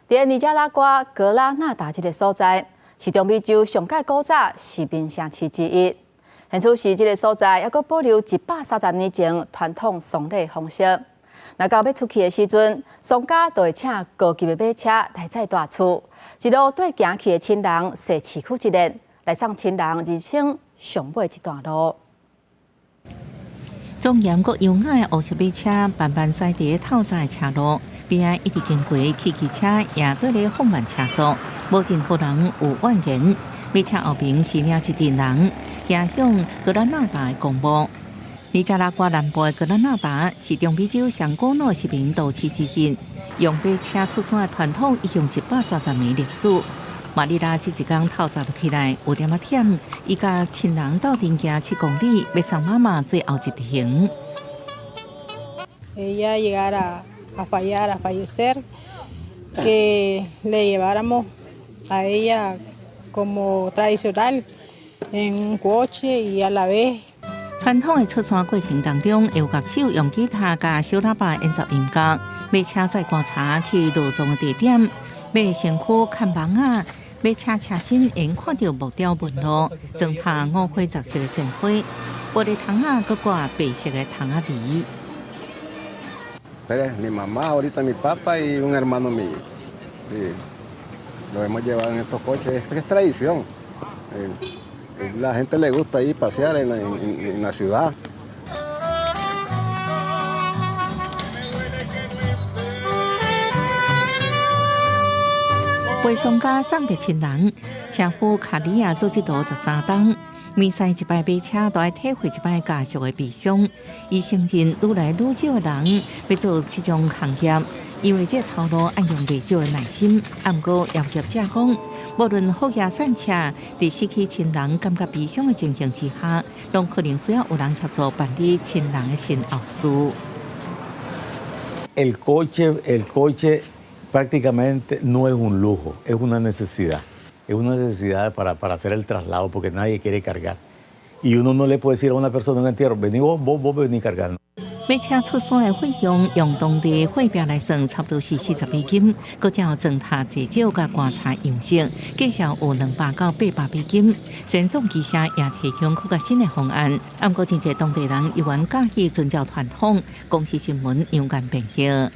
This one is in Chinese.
在尼加拉瓜格拉纳达这个所在，是中美洲上届古早士兵城市之一。现处是这个所在，还阁保留130年前传统送礼方式。那到要出去的时阵，商家就会请高级的马车来载大厝，一路对行去的亲人说市区一日，来送亲人人生上尾一段路。庄严国优雅的乌色马车慢慢驶伫透早的车路，边仔一直经过汽车也对咧放慢车速，无任何人有怨言。马车后面是领一群人行向格拉纳达的公墓。尼加拉瓜南部的格拉纳达是中美洲上古老殖民都市之一，用马车出山的传统已经130年历史。玛丽拉这一天透早就起来，有点仔忝，伊甲亲人斗阵行7公里，要送妈妈最后一程。Ella llegara a fallar, a fallecer, que le lleváramos a ella como tradicional en un coche y a la vez。传统的出山过程当中，会有乐手用吉他甲小喇叭演奏音乐，马车载观察去落葬的地点，马身躯看房啊。马车车身沿看到木雕纹路，装塔5花10色的鲜花，玻璃窗啊，搁挂白色的窗仔梨。Mi mamá, ahorita mi papá y un hermano mío. Sí. Lo hemos llevado en estos coches, es tradición. La gente le gusta ir pasear en la ciudad. 陪送家送别亲人，车夫卡里亚做这道13档，面赛一摆马车，都要体会一摆家属的悲伤。伊承认愈来愈少的人要做这种行业，因为这头路要用袂少的耐心。不过业者讲，无论好野散车，在失去亲人感觉悲伤的情形之下，都可能需要有人协助办理亲人的身后事。El coche prácticamente no es un lujo, es una necesidad. Es una necesidad para hacer el traslado porque nadie quiere cargar. Y uno no le puede decir a una persona en el entierro, vení vos venís cargando. 马车出山的费用用当地货币来算，差不多是40美金，搁再有装塔制酒甲观察样式，计算有200到800美金。先总机社也提供更加新的方案，不过真侪当地人依然介意遵照传统。公司新闻杨干评价。